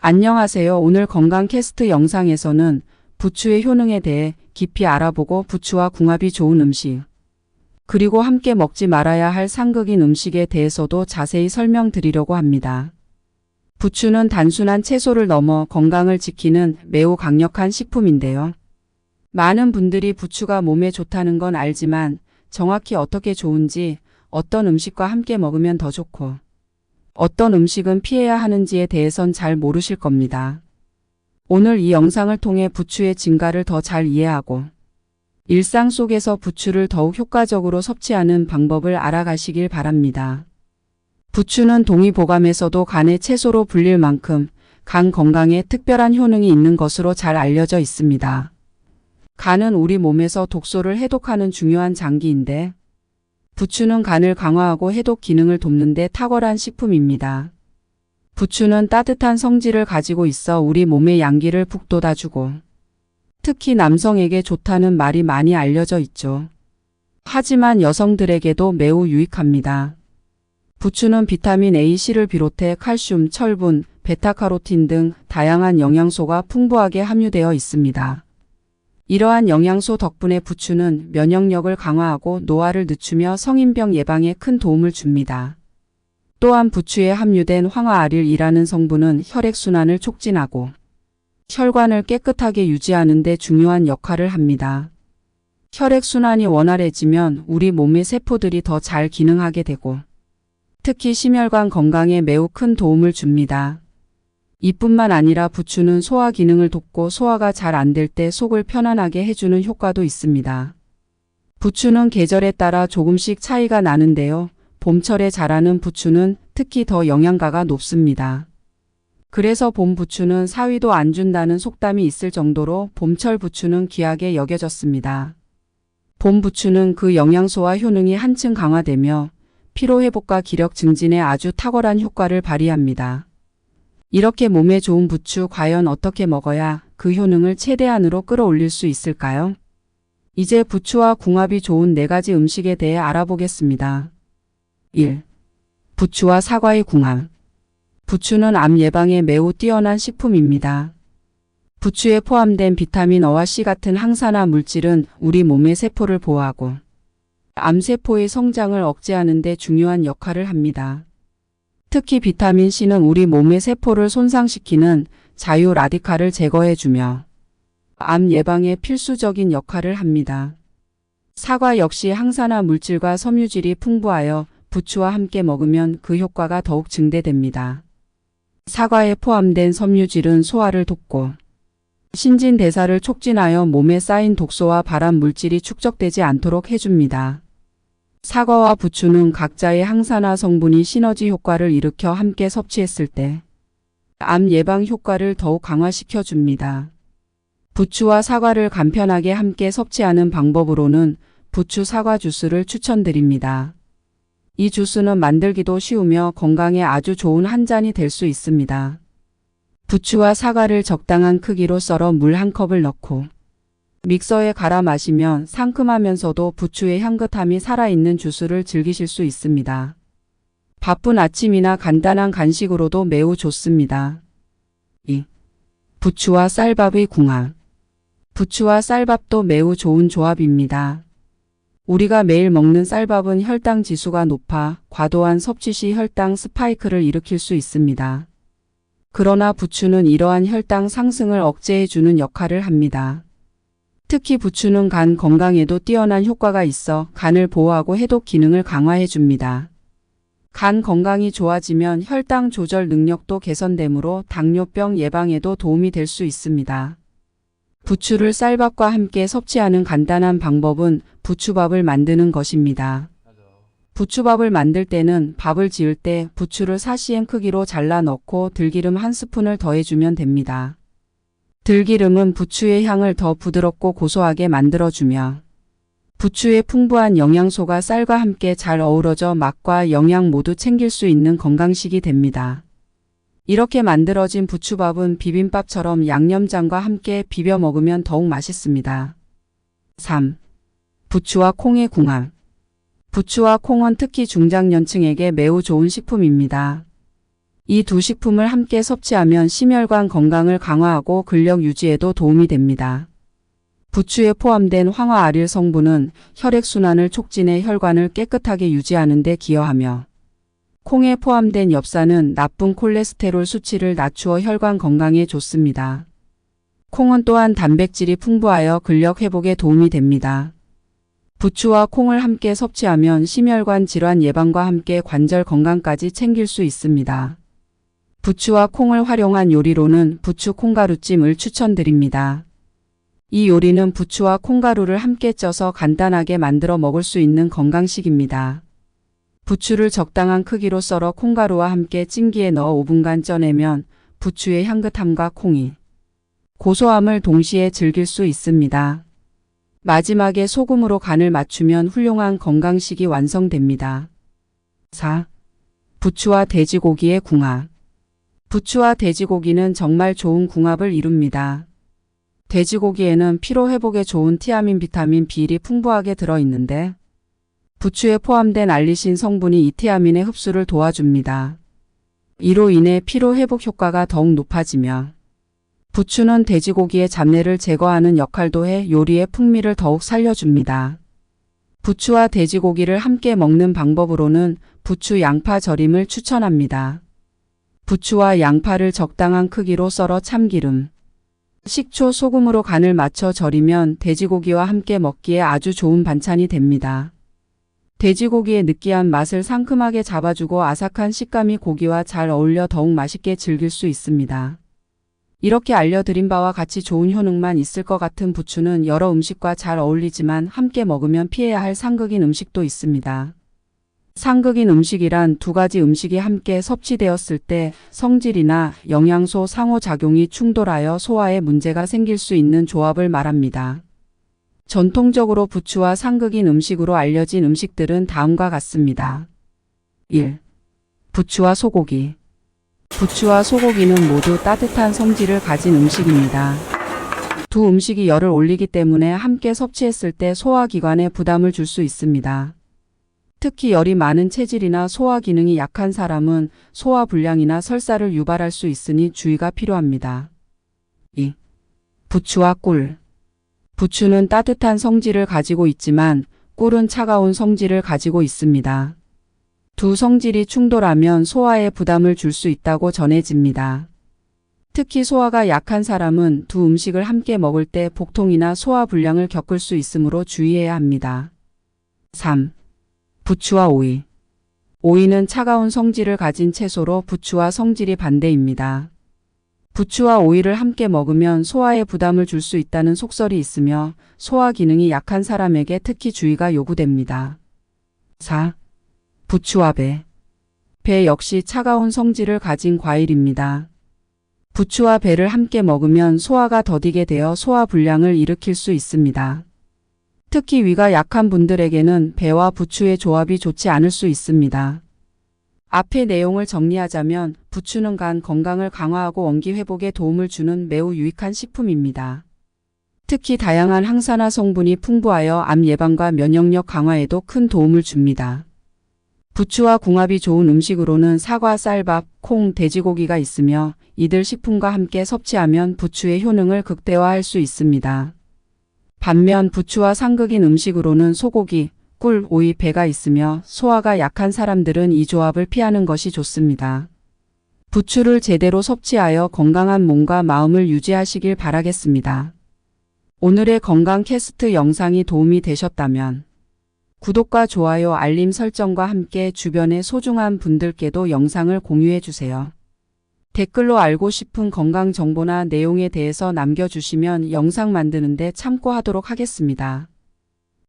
안녕하세요. 오늘 건강 캐스트 영상에서는 부추의 효능에 대해 깊이 알아보고 부추와 궁합이 좋은 음식, 그리고 함께 먹지 말아야 할 상극인 음식에 대해서도 자세히 설명드리려고 합니다. 부추는 단순한 채소를 넘어 건강을 지키는 매우 강력한 식품인데요. 많은 분들이 부추가 몸에 좋다는 건 알지만 정확히 어떻게 좋은지, 어떤 음식과 함께 먹으면 더 좋고 어떤 음식은 피해야 하는지에 대해선 잘 모르실 겁니다. 오늘 이 영상을 통해 부추의 진가를 더 잘 이해하고 일상 속에서 부추를 더욱 효과적으로 섭취하는 방법을 알아가시길 바랍니다. 부추는 동의보감에서도 간의 채소로 불릴 만큼 간 건강에 특별한 효능이 있는 것으로 잘 알려져 있습니다. 간은 우리 몸에서 독소를 해독하는 중요한 장기인데 부추는 간을 강화하고 해독 기능을 돕는 데 탁월한 식품입니다. 부추는 따뜻한 성질을 가지고 있어 우리 몸의 양기를 북돋아주고 특히 남성에게 좋다는 말이 많이 알려져 있죠. 하지만 여성들에게도 매우 유익합니다. 부추는 비타민 A, C를 비롯해 칼슘, 철분, 베타카로틴 등 다양한 영양소가 풍부하게 함유되어 있습니다. 이러한 영양소 덕분에 부추는 면역력을 강화하고 노화를 늦추며 성인병 예방에 큰 도움을 줍니다. 또한 부추에 함유된 황화아릴이라는 성분은 혈액순환을 촉진하고 혈관을 깨끗하게 유지하는 데 중요한 역할을 합니다. 혈액순환이 원활해지면 우리 몸의 세포들이 더 잘 기능하게 되고 특히 심혈관 건강에 매우 큰 도움을 줍니다. 이뿐만 아니라 부추는 소화 기능을 돕고 소화가 잘 안 될 때 속을 편안하게 해주는 효과도 있습니다. 부추는 계절에 따라 조금씩 차이가 나는데요. 봄철에 자라는 부추는 특히 더 영양가가 높습니다. 그래서 봄 부추는 사위도 안 준다는 속담이 있을 정도로 봄철 부추는 귀하게 여겨졌습니다. 봄 부추는 그 영양소와 효능이 한층 강화되며 피로회복과 기력 증진에 아주 탁월한 효과를 발휘합니다. 이렇게 몸에 좋은 부추 과연 어떻게 먹어야 그 효능을 최대한으로 끌어올릴 수 있을까요? 이제 부추와 궁합이 좋은 4가지 음식에 대해 알아보겠습니다. 1. 부추와 사과의 궁합. 부추는 암 예방에 매우 뛰어난 식품입니다. 부추에 포함된 비타민 O와 C 같은 항산화 물질은 우리 몸의 세포를 보호하고 암세포의 성장을 억제하는 데 중요한 역할을 합니다. 특히 비타민 C는 우리 몸의 세포를 손상시키는 자유 라디칼을 제거해주며 암 예방에 필수적인 역할을 합니다. 사과 역시 항산화 물질과 섬유질이 풍부하여 부추와 함께 먹으면 그 효과가 더욱 증대됩니다. 사과에 포함된 섬유질은 소화를 돕고 신진대사를 촉진하여 몸에 쌓인 독소와 발암 물질이 축적되지 않도록 해줍니다. 사과와 부추는 각자의 항산화 성분이 시너지 효과를 일으켜 함께 섭취했을 때 암 예방 효과를 더욱 강화시켜 줍니다. 부추와 사과를 간편하게 함께 섭취하는 방법으로는 부추 사과 주스를 추천드립니다. 이 주스는 만들기도 쉬우며 건강에 아주 좋은 한 잔이 될 수 있습니다. 부추와 사과를 적당한 크기로 썰어 물 1컵을 넣고 믹서에 갈아 마시면 상큼하면서도 부추의 향긋함이 살아있는 주스를 즐기실 수 있습니다. 바쁜 아침이나 간단한 간식으로도 매우 좋습니다. 2. 부추와 쌀밥의 궁합. 부추와 쌀밥도 매우 좋은 조합입니다. 우리가 매일 먹는 쌀밥은 혈당 지수가 높아 과도한 섭취 시 혈당 스파이크를 일으킬 수 있습니다. 그러나 부추는 이러한 혈당 상승을 억제해주는 역할을 합니다. 특히 부추는 간 건강에도 뛰어난 효과가 있어 간을 보호하고 해독 기능을 강화해 줍니다. 간 건강이 좋아지면 혈당 조절 능력도 개선되므로 당뇨병 예방에도 도움이 될 수 있습니다. 부추를 쌀밥과 함께 섭취하는 간단한 방법은 부추밥을 만드는 것입니다. 부추밥을 만들 때는 밥을 지을 때 부추를 4cm 크기로 잘라 넣고 들기름 1스푼을 더해주면 됩니다. 들기름은 부추의 향을 더 부드럽고 고소하게 만들어주며 부추의 풍부한 영양소가 쌀과 함께 잘 어우러져 맛과 영양 모두 챙길 수 있는 건강식이 됩니다. 이렇게 만들어진 부추밥은 비빔밥처럼 양념장과 함께 비벼 먹으면 더욱 맛있습니다. 3. 부추와 콩의 궁합. 부추와 콩은 특히 중장년층에게 매우 좋은 식품입니다. 이 두 식품을 함께 섭취하면 심혈관 건강을 강화하고 근력 유지에도 도움이 됩니다. 부추에 포함된 황화아릴 성분은 혈액순환을 촉진해 혈관을 깨끗하게 유지하는 데 기여하며, 콩에 포함된 엽산은 나쁜 콜레스테롤 수치를 낮추어 혈관 건강에 좋습니다. 콩은 또한 단백질이 풍부하여 근력 회복에 도움이 됩니다. 부추와 콩을 함께 섭취하면 심혈관 질환 예방과 함께 관절 건강까지 챙길 수 있습니다. 부추와 콩을 활용한 요리로는 부추 콩가루찜을 추천드립니다. 이 요리는 부추와 콩가루를 함께 쪄서 간단하게 만들어 먹을 수 있는 건강식입니다. 부추를 적당한 크기로 썰어 콩가루와 함께 찜기에 넣어 5분간 쪄내면 부추의 향긋함과 콩이 고소함을 동시에 즐길 수 있습니다. 마지막에 소금으로 간을 맞추면 훌륭한 건강식이 완성됩니다. 4. 부추와 돼지고기의 궁합. 부추와 돼지고기는 정말 좋은 궁합을 이룹니다. 돼지고기에는 피로 회복에 좋은 티아민, 비타민 B일이 풍부하게 들어있는데, 부추에 포함된 알리신 성분이 이 티아민의 흡수를 도와줍니다. 이로 인해 피로 회복 효과가 더욱 높아지며, 부추는 돼지고기의 잡내를 제거하는 역할도 해 요리의 풍미를 더욱 살려줍니다. 부추와 돼지고기를 함께 먹는 방법으로는 부추 양파 절임을 추천합니다. 부추와 양파를 적당한 크기로 썰어 참기름, 식초, 소금으로 간을 맞춰 절이면 돼지고기와 함께 먹기에 아주 좋은 반찬이 됩니다. 돼지고기의 느끼한 맛을 상큼하게 잡아주고 아삭한 식감이 고기와 잘 어울려 더욱 맛있게 즐길 수 있습니다. 이렇게 알려드린 바와 같이 좋은 효능만 있을 것 같은 부추는 여러 음식과 잘 어울리지만 함께 먹으면 피해야 할 상극인 음식도 있습니다. 상극인 음식이란 두 가지 음식이 함께 섭취되었을 때 성질이나 영양소 상호작용이 충돌하여 소화에 문제가 생길 수 있는 조합을 말합니다. 전통적으로 부추와 상극인 음식으로 알려진 음식들은 다음과 같습니다. 1. 부추와 소고기. 부추와 소고기는 모두 따뜻한 성질을 가진 음식입니다. 두 음식이 열을 올리기 때문에 함께 섭취했을 때 소화기관에 부담을 줄 수 있습니다. 특히 열이 많은 체질이나 소화 기능이 약한 사람은 소화불량이나 설사를 유발할 수 있으니 주의가 필요합니다. 2. 부추와 꿀. 부추는 따뜻한 성질을 가지고 있지만 꿀은 차가운 성질을 가지고 있습니다. 두 성질이 충돌하면 소화에 부담을 줄 수 있다고 전해집니다. 특히 소화가 약한 사람은 두 음식을 함께 먹을 때 복통이나 소화불량을 겪을 수 있으므로 주의해야 합니다. 3. 부추와 오이. 오이는 차가운 성질을 가진 채소로 부추와 성질이 반대입니다. 부추와 오이를 함께 먹으면 소화에 부담을 줄 수 있다는 속설이 있으며 소화 기능이 약한 사람에게 특히 주의가 요구됩니다. 4. 부추와 배. 배 역시 차가운 성질을 가진 과일입니다. 부추와 배를 함께 먹으면 소화가 더디게 되어 소화불량을 일으킬 수 있습니다. 특히 위가 약한 분들에게는 배와 부추의 조합이 좋지 않을 수 있습니다. 앞의 내용을 정리하자면 부추는 간 건강을 강화하고 원기 회복에 도움을 주는 매우 유익한 식품입니다. 특히 다양한 항산화 성분이 풍부하여 암 예방과 면역력 강화에도 큰 도움을 줍니다. 부추와 궁합이 좋은 음식으로는 사과, 쌀밥, 콩, 돼지고기가 있으며 이들 식품과 함께 섭취하면 부추의 효능을 극대화할 수 있습니다. 반면 부추와 상극인 음식으로는 소고기, 꿀, 오이, 배가 있으며 소화가 약한 사람들은 이 조합을 피하는 것이 좋습니다. 부추를 제대로 섭취하여 건강한 몸과 마음을 유지하시길 바라겠습니다. 오늘의 건강 캐스트 영상이 도움이 되셨다면 구독과 좋아요, 알림 설정과 함께 주변의 소중한 분들께도 영상을 공유해 주세요. 댓글로 알고 싶은 건강 정보나 내용에 대해서 남겨주시면 영상 만드는데 참고하도록 하겠습니다.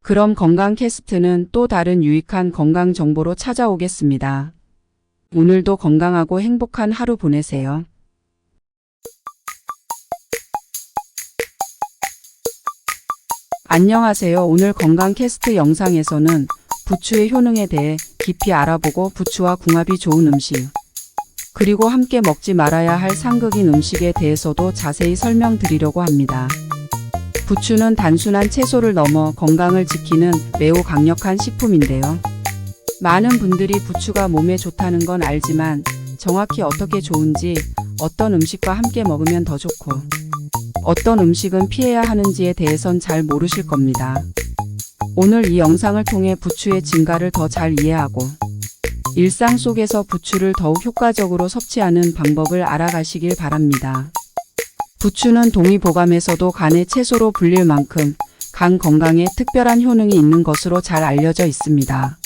그럼 건강 캐스트는 또 다른 유익한 건강 정보로 찾아오겠습니다. 오늘도 건강하고 행복한 하루 보내세요. 안녕하세요. 오늘 건강 캐스트 영상에서는 부추의 효능에 대해 깊이 알아보고 부추와 궁합이 좋은 음식, 그리고 함께 먹지 말아야 할 상극인 음식에 대해서도 자세히 설명드리려고 합니다. 부추는 단순한 채소를 넘어 건강을 지키는 매우 강력한 식품인데요. 많은 분들이 부추가 몸에 좋다는 건 알지만 정확히 어떻게 좋은지, 어떤 음식과 함께 먹으면 더 좋고, 어떤 음식은 피해야 하는지에 대해선 잘 모르실 겁니다. 오늘 이 영상을 통해 부추의 진가를 더 잘 이해하고, 일상 속에서 부추를 더욱 효과적으로 섭취하는 방법을 알아가시길 바랍니다. 부추는 동의보감에서도 간의 채소로 불릴 만큼 간 건강에 특별한 효능이 있는 것으로 잘 알려져 있습니다.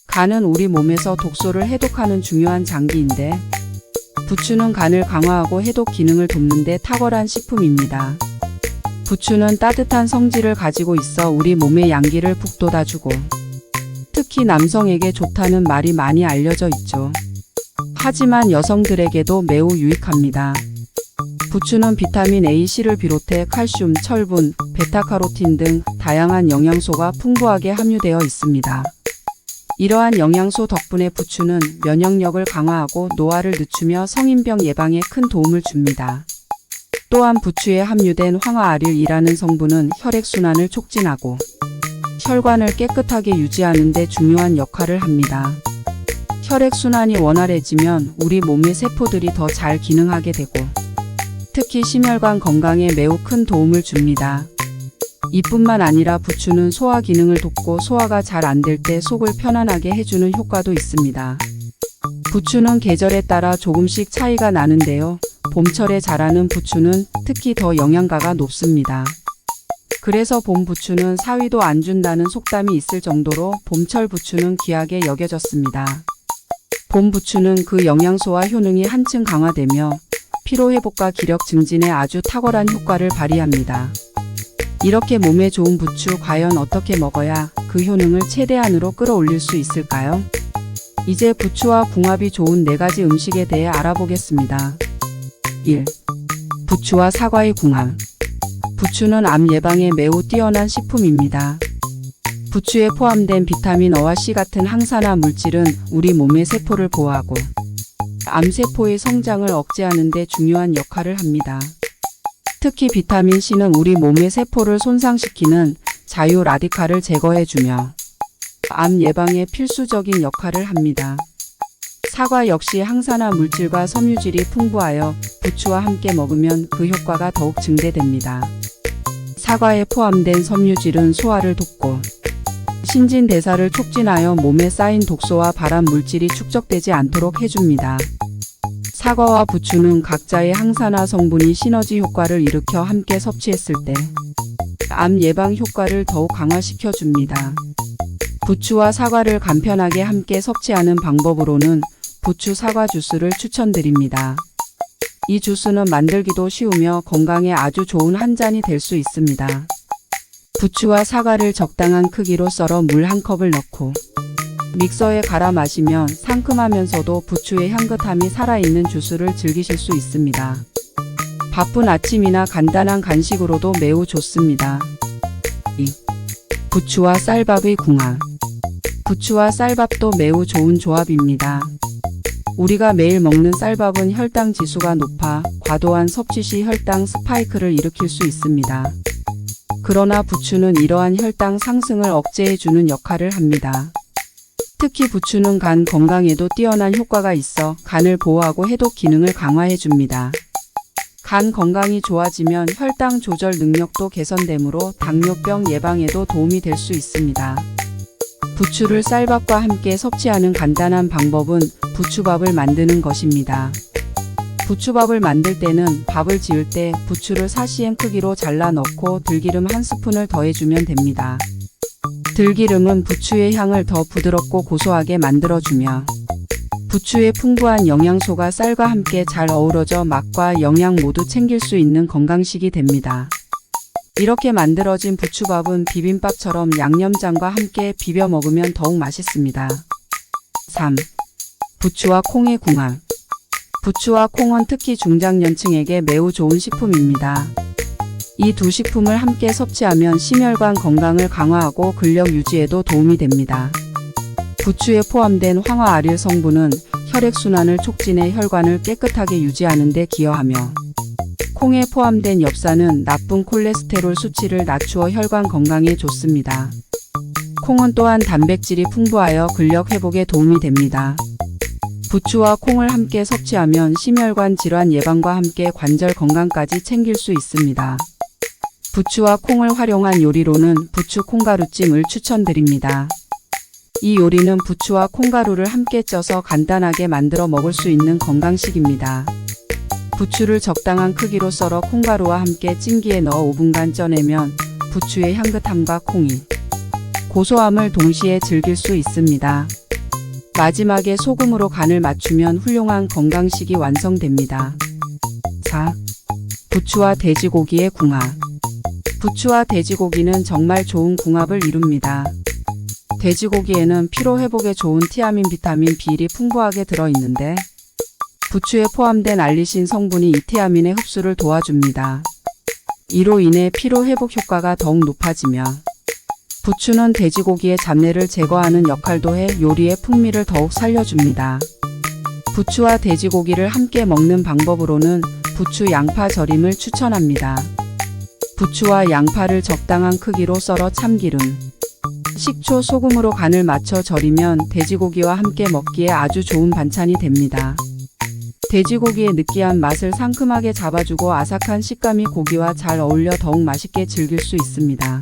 간은 우리 몸에서 독소를 해독하는 중요한 장기인데, 부추는 간을 강화하고 해독 기능을 돕는 데 탁월한 식품입니다. 부추는 따뜻한 성질을 가지고 있어 우리 몸의 양기를 북돋아주고, 특히 남성에게 좋다는 말이 많이 알려져 있죠. 하지만 여성들에게도 매우 유익합니다. 부추는 비타민 A, C를 비롯해 칼슘, 철분, 베타카로틴 등 다양한 영양소가 풍부하게 함유되어 있습니다. 이러한 영양소 덕분에 부추는 면역력을 강화하고 노화를 늦추며 성인병 예방에 큰 도움을 줍니다. 또한 부추에 함유된 황화아릴이라는 성분은 혈액순환을 촉진하고 혈관을 깨끗하게 유지하는 데 중요한 역할을 합니다. 혈액순환이 원활해지면 우리 몸의 세포들이 더 잘 기능하게 되고, 특히 심혈관 건강에 매우 큰 도움을 줍니다. 이뿐만 아니라 부추는 소화 기능을 돕고 소화가 잘 안 될 때 속을 편안하게 해주는 효과도 있습니다. 부추는 계절에 따라 조금씩 차이가 나는데요. 봄철에 자라는 부추는 특히 더 영양가가 높습니다. 그래서 봄 부추는 사위도 안 준다는 속담이 있을 정도로 봄철 부추는 귀하게 여겨졌습니다. 봄 부추는 그 영양소와 효능이 한층 강화되며 피로회복과 기력 증진에 아주 탁월한 효과를 발휘합니다. 이렇게 몸에 좋은 부추 과연 어떻게 먹어야 그 효능을 최대한으로 끌어올릴 수 있을까요? 이제 부추와 궁합이 좋은 4가지 음식에 대해 알아보겠습니다. 1. 부추와 사과의 궁합. 부추는 암 예방에 매우 뛰어난 식품입니다. 부추에 포함된 비타민 A와 C 같은 항산화 물질은 우리 몸의 세포를 보호하고 암세포의 성장을 억제하는 데 중요한 역할을 합니다. 특히 비타민 C는 우리 몸의 세포를 손상시키는 자유 라디칼을 제거해주며 암 예방에 필수적인 역할을 합니다. 사과 역시 항산화 물질과 섬유질이 풍부하여 부추와 함께 먹으면 그 효과가 더욱 증대됩니다. 사과에 포함된 섬유질은 소화를 돕고 신진대사를 촉진하여 몸에 쌓인 독소와 발암 물질이 축적되지 않도록 해줍니다. 사과와 부추는 각자의 항산화 성분이 시너지 효과를 일으켜 함께 섭취했을 때 암 예방 효과를 더욱 강화시켜 줍니다. 부추와 사과를 간편하게 함께 섭취하는 방법으로는 부추 사과 주스를 추천드립니다. 이 주스는 만들기도 쉬우며 건강에 아주 좋은 한 잔이 될 수 있습니다. 부추와 사과를 적당한 크기로 썰어 물 1컵을 넣고 믹서에 갈아 마시면 상큼하면서도 부추의 향긋함이 살아있는 주스를 즐기실 수 있습니다. 바쁜 아침이나 간단한 간식으로도 매우 좋습니다. 2. 부추와 쌀밥의 궁합. 부추와 쌀밥도 매우 좋은 조합입니다. 우리가 매일 먹는 쌀밥은 혈당 지수가 높아 과도한 섭취 시 혈당 스파이크를 일으킬 수 있습니다. 그러나 부추는 이러한 혈당 상승을 억제해주는 역할을 합니다. 특히 부추는 간 건강에도 뛰어난 효과가 있어 간을 보호하고 해독 기능을 강화해줍니다. 간 건강이 좋아지면 혈당 조절 능력도 개선되므로 당뇨병 예방에도 도움이 될 수 있습니다. 부추를 쌀밥과 함께 섭취하는 간단한 방법은 부추밥을 만드는 것입니다. 부추밥을 만들 때는 밥을 지을 때 부추를 4cm 크기로 잘라 넣고 들기름 1스푼을 더해주면 됩니다. 들기름은 부추의 향을 더 부드럽고 고소하게 만들어주며 부추의 풍부한 영양소가 쌀과 함께 잘 어우러져 맛과 영양 모두 챙길 수 있는 건강식이 됩니다. 이렇게 만들어진 부추밥은 비빔밥처럼 양념장과 함께 비벼 먹으면 더욱 맛있습니다. 3. 부추와 콩의 궁합. 부추와 콩은 특히 중장년층에게 매우 좋은 식품입니다. 이 두 식품을 함께 섭취하면 심혈관 건강을 강화하고 근력 유지에도 도움이 됩니다. 부추에 포함된 황화아릴 성분은 혈액순환을 촉진해 혈관을 깨끗하게 유지하는 데 기여하며 콩에 포함된 엽산은 나쁜 콜레스테롤 수치를 낮추어 혈관 건강에 좋습니다. 콩은 또한 단백질이 풍부하여 근력 회복에 도움이 됩니다. 부추와 콩을 함께 섭취하면 심혈관 질환 예방과 함께 관절 건강까지 챙길 수 있습니다. 부추와 콩을 활용한 요리로는 부추 콩가루찜을 추천드립니다. 이 요리는 부추와 콩가루를 함께 쪄서 간단하게 만들어 먹을 수 있는 건강식입니다. 부추를 적당한 크기로 썰어 콩가루와 함께 찜기에 넣어 5분간 쪄내면 부추의 향긋함과 콩이 고소함을 동시에 즐길 수 있습니다. 마지막에 소금으로 간을 맞추면 훌륭한 건강식이 완성됩니다. 4. 부추와 돼지고기의 궁합. 부추와 돼지고기는 정말 좋은 궁합을 이룹니다. 돼지고기에는 피로회복에 좋은 티아민, 비타민 B이 풍부하게 들어있는데 부추에 포함된 알리신 성분이 이 티아민의 흡수를 도와줍니다. 이로 인해 피로회복 효과가 더욱 높아지며 부추는 돼지고기의 잡내를 제거하는 역할도 해 요리의 풍미를 더욱 살려줍니다. 부추와 돼지고기를 함께 먹는 방법으로는 부추 양파 절임을 추천합니다. 부추와 양파를 적당한 크기로 썰어 참기름, 식초, 소금으로 간을 맞춰 절이면 돼지고기와 함께 먹기에 아주 좋은 반찬이 됩니다. 돼지고기의 느끼한 맛을 상큼하게 잡아주고 아삭한 식감이 고기와 잘 어울려 더욱 맛있게 즐길 수 있습니다.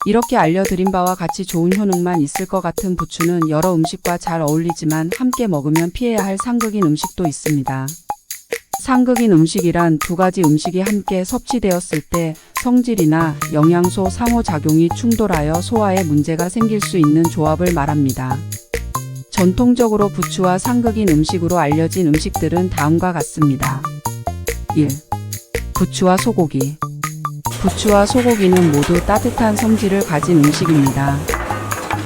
이렇게 알려드린 바와 같이 좋은 효능만 있을 것 같은 부추는 여러 음식과 잘 어울리지만 함께 먹으면 피해야 할 상극인 음식도 있습니다. 상극인 음식이란 두 가지 음식이 함께 섭취되었을 때 성질이나 영양소 상호작용이 충돌하여 소화에 문제가 생길 수 있는 조합을 말합니다. 전통적으로 부추와 상극인 음식으로 알려진 음식들은 다음과 같습니다. 1. 부추와 소고기. 부추와 소고기는 모두 따뜻한 성질을 가진 음식입니다.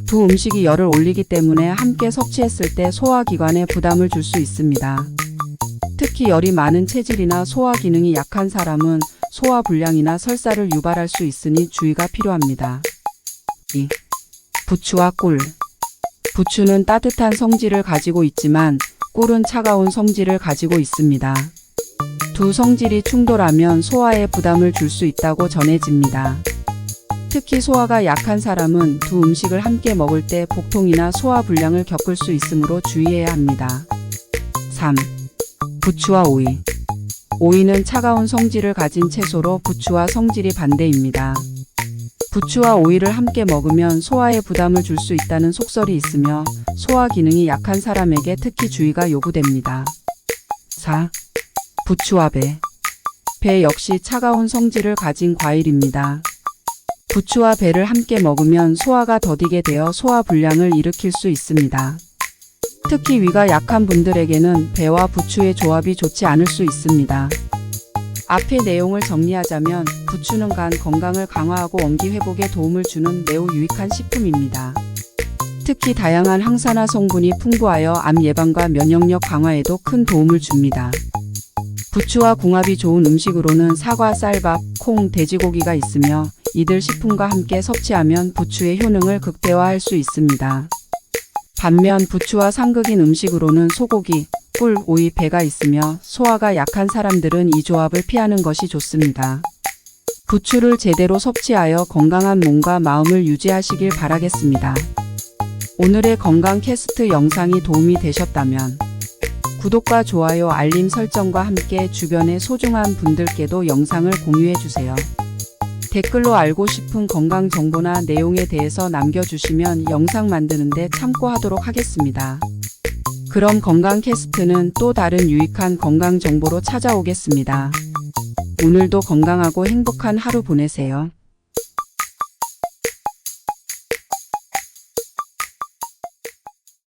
두 음식이 열을 올리기 때문에 함께 섭취했을 때 소화기관에 부담을 줄 수 있습니다. 특히 열이 많은 체질이나 소화 기능이 약한 사람은 소화불량이나 설사를 유발할 수 있으니 주의가 필요합니다. 2. 부추와 꿀. 부추는 따뜻한 성질을 가지고 있지만 꿀은 차가운 성질을 가지고 있습니다. 두 성질이 충돌하면 소화에 부담을 줄 수 있다고 전해집니다. 특히 소화가 약한 사람은 두 음식을 함께 먹을 때 복통이나 소화불량을 겪을 수 있으므로 주의해야 합니다. 3. 부추와 오이. 오이는 차가운 성질을 가진 채소로 부추와 성질이 반대입니다. 부추와 오이를 함께 먹으면 소화에 부담을 줄 수 있다는 속설이 있으며 소화 기능이 약한 사람에게 특히 주의가 요구됩니다. 4. 부추와 배. 배 역시 차가운 성질을 가진 과일입니다. 부추와 배를 함께 먹으면 소화가 더디게 되어 소화불량을 일으킬 수 있습니다. 특히 위가 약한 분들에게는 배와 부추의 조합이 좋지 않을 수 있습니다. 앞의 내용을 정리하자면 부추는 간 건강을 강화하고 원기 회복에 도움을 주는 매우 유익한 식품입니다. 특히 다양한 항산화 성분이 풍부하여 암 예방과 면역력 강화에도 큰 도움을 줍니다. 부추와 궁합이 좋은 음식으로는 사과, 쌀밥, 콩, 돼지고기가 있으며 이들 식품과 함께 섭취하면 부추의 효능을 극대화할 수 있습니다. 반면 부추와 상극인 음식으로는 소고기, 꿀, 오이, 배가 있으며 소화가 약한 사람들은 이 조합을 피하는 것이 좋습니다. 부추를 제대로 섭취하여 건강한 몸과 마음을 유지하시길 바라겠습니다. 오늘의 건강 캐스트 영상이 도움이 되셨다면 구독과 좋아요, 알림 설정과 함께 주변의 소중한 분들께도 영상을 공유해주세요. 댓글로 알고 싶은 건강 정보나 내용에 대해서 남겨주시면 영상 만드는데 참고하도록 하겠습니다. 그럼 건강 캐스트는 또 다른 유익한 건강 정보로 찾아오겠습니다. 오늘도 건강하고 행복한 하루 보내세요.